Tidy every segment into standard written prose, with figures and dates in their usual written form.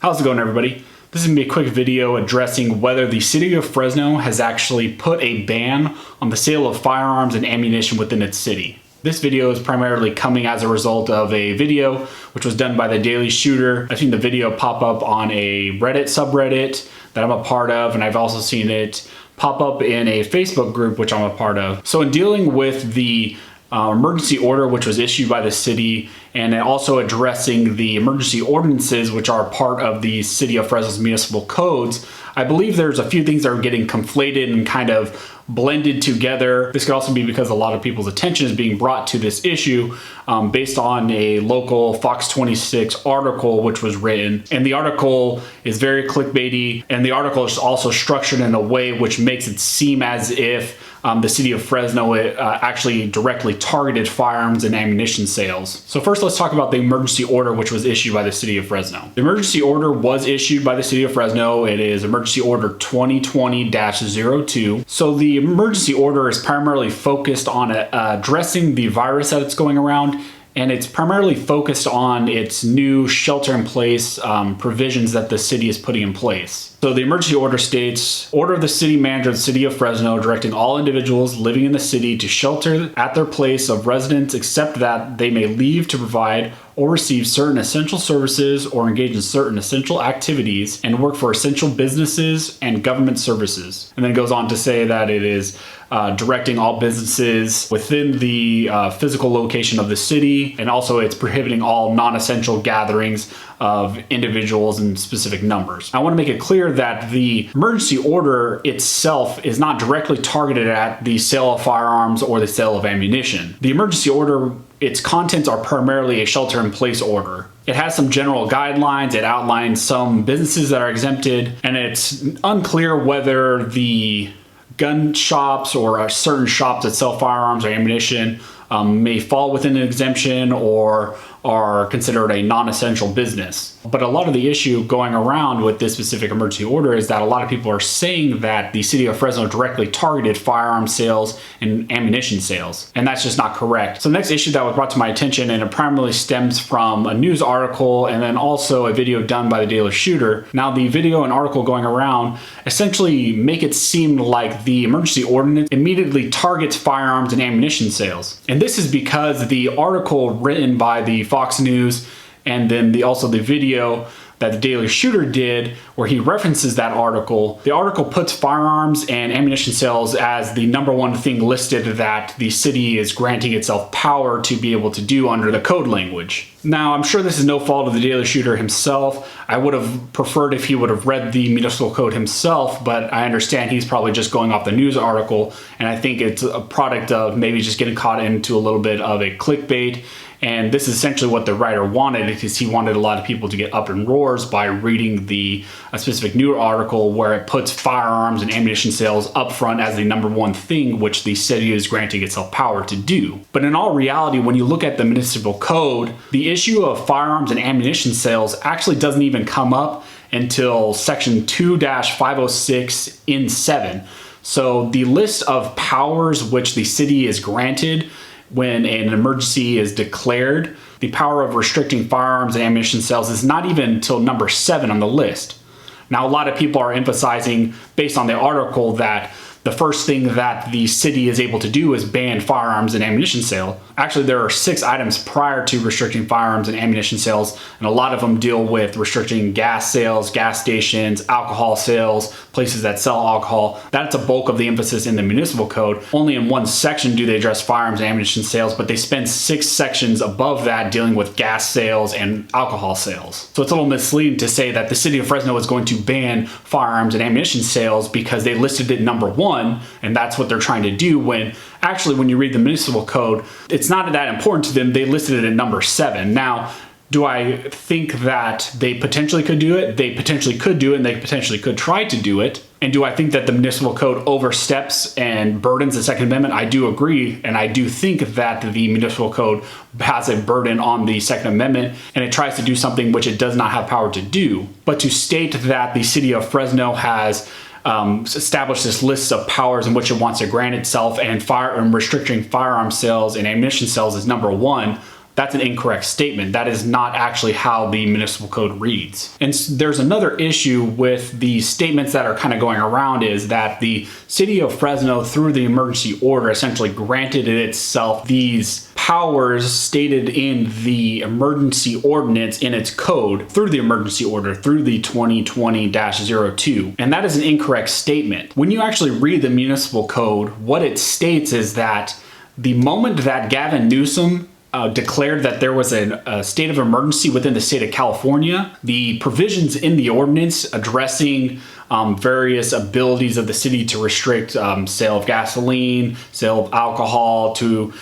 How's it going, everybody? This is going to be a quick video addressing whether the City of Fresno has actually put a ban on the sale of firearms and ammunition within its city. This video is primarily coming as a result of a video which was done by the Daily Shooter. I've seen the video pop up on a Reddit subreddit that I'm a part of, and I've also seen it pop up in a Facebook group which I'm a part of. So in dealing with the emergency order which was issued by the city, and also addressing the emergency ordinances which are part of the City of Fresno's municipal codes, I believe there's a few things that are getting conflated and kind of blended together. This could also be because a lot of people's attention is being brought to this issue based on a local Fox 26 article which was written. And the article is very clickbaity, and the article is also structured in a way which makes it seem as if the City of Fresno actually directly targeted firearms and ammunition sales. So first, let's talk about the emergency order which was issued by the City of Fresno. The emergency order was issued by the City of Fresno. It is Emergency Order 2020-02. So the emergency order is primarily focused on addressing the virus that's going around, and it's primarily focused on its new shelter-in-place provisions that the city is putting in place. So the emergency order states, order of the city manager of the City of Fresno directing all individuals living in the city to shelter at their place of residence except that they may leave to provide or receive certain essential services or engage in certain essential activities and work for essential businesses and government services. And then it goes on to say that it is directing all businesses within the physical location of the city, and also it's prohibiting all non-essential gatherings of individuals in specific numbers. I want to make it clear that the emergency order itself is not directly targeted at the sale of firearms or the sale of ammunition. The emergency order, its contents are primarily a shelter-in-place order. It has some general guidelines, it outlines some businesses that are exempted, and it's unclear whether the gun shops or certain shops that sell firearms or ammunition may fall within an exemption or are considered a non-essential business. But a lot of the issue going around with this specific emergency order is that a lot of people are saying that the City of Fresno directly targeted firearm sales and ammunition sales, and that's just not correct. So the next issue that was brought to my attention, and it primarily stems from a news article and then also a video done by the Daily Shooter. Now the video and article going around essentially make it seem like the emergency ordinance immediately targets firearms and ammunition sales. And this is because the article written by the Fox News and then also the video that the Daily Shooter did where he references that article, the article puts firearms and ammunition sales as the #1 thing listed that the city is granting itself power to be able to do under the code language. Now, I'm sure this is no fault of the Daily Shooter himself. I would have preferred if he would have read the municipal code himself, but I understand he's probably just going off the news article, and I think it's a product of maybe just getting caught into a little bit of a clickbait. And this is essentially what the writer wanted, because he wanted a lot of people to get up in roars by reading a specific news article where it puts firearms and ammunition sales up front as the #1 thing which the city is granting itself power to do. But in all reality, when you look at the municipal code, the issue of firearms and ammunition sales actually doesn't even come up until section 2-506 in 7. So the list of powers which the city is granted when an emergency is declared, the power of restricting firearms and ammunition sales is not even until number 7 on the list. Now, a lot of people are emphasizing, based on the article, that the first thing that the city is able to do is ban firearms and ammunition sale. Actually, there are 6 items prior to restricting firearms and ammunition sales, and a lot of them deal with restricting gas sales, gas stations, alcohol sales, places that sell alcohol. That's a bulk of the emphasis in the municipal code. Only in one section do they address firearms and ammunition sales, but they spend 6 sections above that dealing with gas sales and alcohol sales. So it's a little misleading to say that the City of Fresno is going to ban firearms and ammunition sales because they listed it #1, and that's what they're trying to do, when actually when you read the municipal code, it's not that important to them. They listed it at number 7. Now, do I think that they potentially could do it? They potentially could do it, and they potentially could try to do it. And do I think that the municipal code oversteps and burdens the Second Amendment? I do agree, and I do think that the municipal code has a burden on the Second Amendment, and it tries to do something which it does not have power to do. But to state that the City of Fresno has established this list of powers in which it wants to grant itself, and restricting firearm sales and ammunition sales is #1, That's an incorrect statement. That is not actually how the municipal code reads. And there's another issue with the statements that are kind of going around, is that the City of Fresno, through the emergency order, essentially granted itself these powers stated in the emergency ordinance in its code through the emergency order, through the 2020-02. And that is an incorrect statement. When you actually read the municipal code, what it states is that the moment that Gavin Newsom declared that there was a state of emergency within the state of California, the provisions in the ordinance addressing various abilities of the city to restrict sale of gasoline, sale of alcohol, to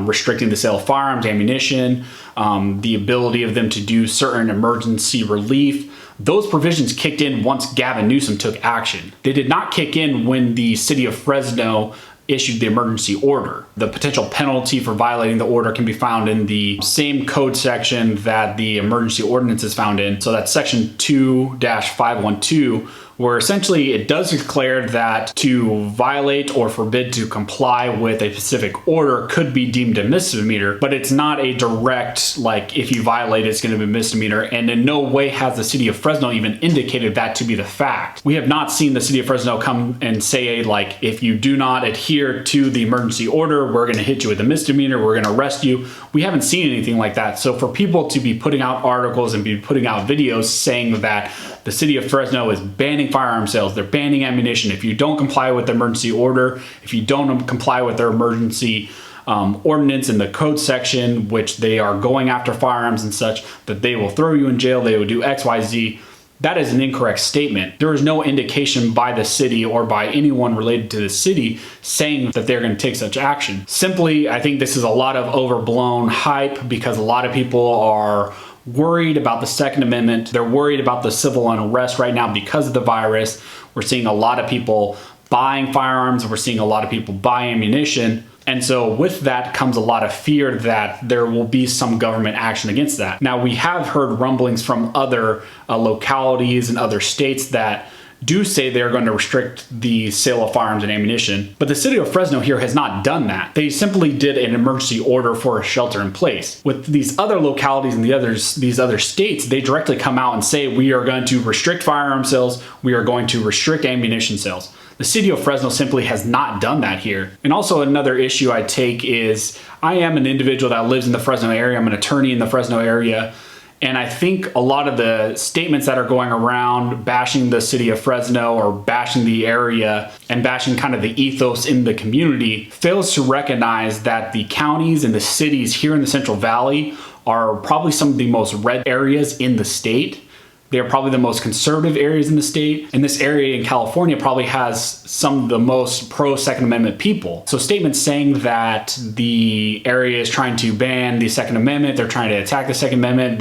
restricting the sale of firearms, ammunition, the ability of them to do certain emergency relief. Those provisions kicked in once Gavin Newsom took action. They did not kick in when the City of Fresno issued the emergency order. The potential penalty for violating the order can be found in the same code section that the emergency ordinance is found in. So that's section 2-512, where essentially it does declare that to violate or forbid to comply with a specific order could be deemed a misdemeanor, but it's not a direct, like, if you violate it's going to be a misdemeanor, and in no way has the City of Fresno even indicated that to be the fact. We have not seen the City of Fresno come and say, like, if you do not adhere to the emergency order, we're going to hit you with a misdemeanor, we're going to arrest you. We haven't seen anything like that. So for people to be putting out articles and be putting out videos saying that the City of Fresno is banning firearm sales, they're banning ammunition, if you don't comply with the emergency order, if you don't comply with their emergency ordinance in the code section, which they are going after firearms and such, that they will throw you in jail, they will do X, Y, Z. That is an incorrect statement. There is no indication by the city or by anyone related to the city saying that they're going to take such action. Simply, I think this is a lot of overblown hype because a lot of people are worried about the Second Amendment. They're worried about the civil unrest right now because of the virus. We're seeing a lot of people buying firearms. We're seeing a lot of people buy ammunition. And so with that comes a lot of fear that there will be some government action against that. Now, we have heard rumblings from other localities and other states that do say they're going to restrict the sale of firearms and ammunition, but the City of Fresno here has not done that. They simply did an emergency order for a shelter in place. With these other localities and these other states, they directly come out and say, we are going to restrict firearm sales, we are going to restrict ammunition sales. The City of Fresno simply has not done that here. And also another issue I take is, I am an individual that lives in the Fresno area, I'm an attorney in the Fresno area, and I think a lot of the statements that are going around bashing the City of Fresno or bashing the area and bashing kind of the ethos in the community fails to recognize that the counties and the cities here in the Central Valley are probably some of the most red areas in the state. They are probably the most conservative areas in the state. And this area in California probably has some of the most pro-Second Amendment people. So statements saying that the area is trying to ban the Second Amendment, they're trying to attack the Second Amendment,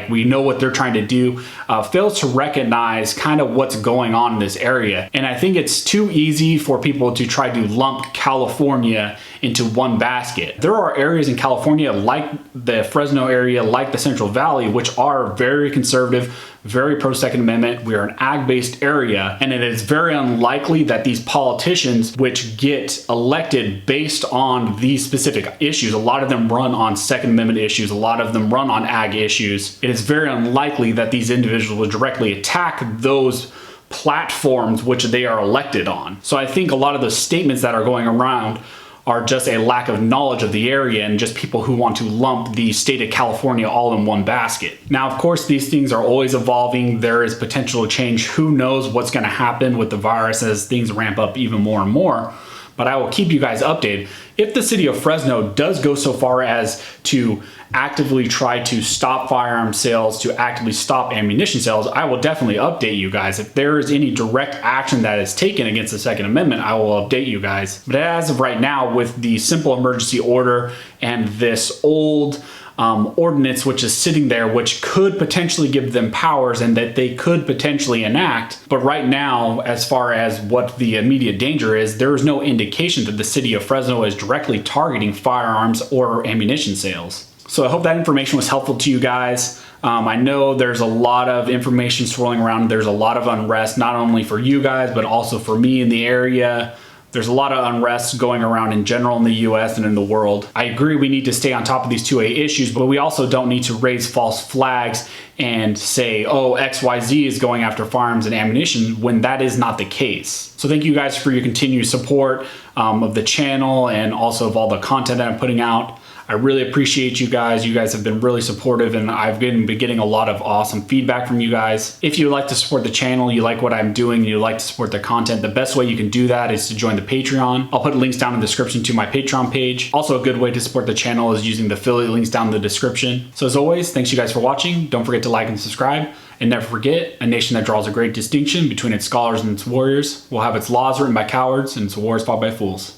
we know what they're trying to do, fails to recognize kind of what's going on in this area. And I think it's too easy for people to try to lump California into one basket. There are areas in California like the Fresno area, like the Central Valley, which are very conservative, very pro-Second Amendment. We are an ag-based area, and it is very unlikely that these politicians which get elected based on these specific issues, a lot of them run on Second Amendment issues, a lot of them run on ag issues. It is very unlikely that these individuals will directly attack those platforms which they are elected on. So I think a lot of the statements that are going around are just a lack of knowledge of the area and just people who want to lump the state of California all in one basket. Now, of course, these things are always evolving. There is potential to change. Who knows what's going to happen with the virus as things ramp up even more and more. But I will keep you guys updated. If the City of Fresno does go so far as to actively try to stop firearm sales, to actively stop ammunition sales, I will definitely update you guys. If there is any direct action that is taken against the Second Amendment, I will update you guys. But as of right now, with the simple emergency order and this old ordinance which is sitting there, which could potentially give them powers and that they could potentially enact. But right now, as far as what the immediate danger is, there is no indication that the City of Fresno is directly targeting firearms or ammunition sales. So I hope that information was helpful to you guys. I know there's a lot of information swirling around. There's a lot of unrest, not only for you guys, but also for me in the area. There's a lot of unrest going around in general in the US and in the world. I agree we need to stay on top of these 2A issues, but we also don't need to raise false flags and say, oh, XYZ is going after firearms and ammunition, when that is not the case. So thank you guys for your continued support of the channel and also of all the content that I'm putting out. I really appreciate you guys. You guys have been really supportive, and I've been getting a lot of awesome feedback from you guys. If you like to support the channel, you like what I'm doing, you like to support the content, the best way you can do that is to join the Patreon. I'll put links down in the description to my Patreon page. Also, a good way to support the channel is using the affiliate links down in the description. So as always, thanks you guys for watching. Don't forget to like and subscribe. And never forget, a nation that draws a great distinction between its scholars and its warriors will have its laws written by cowards and its wars fought by fools.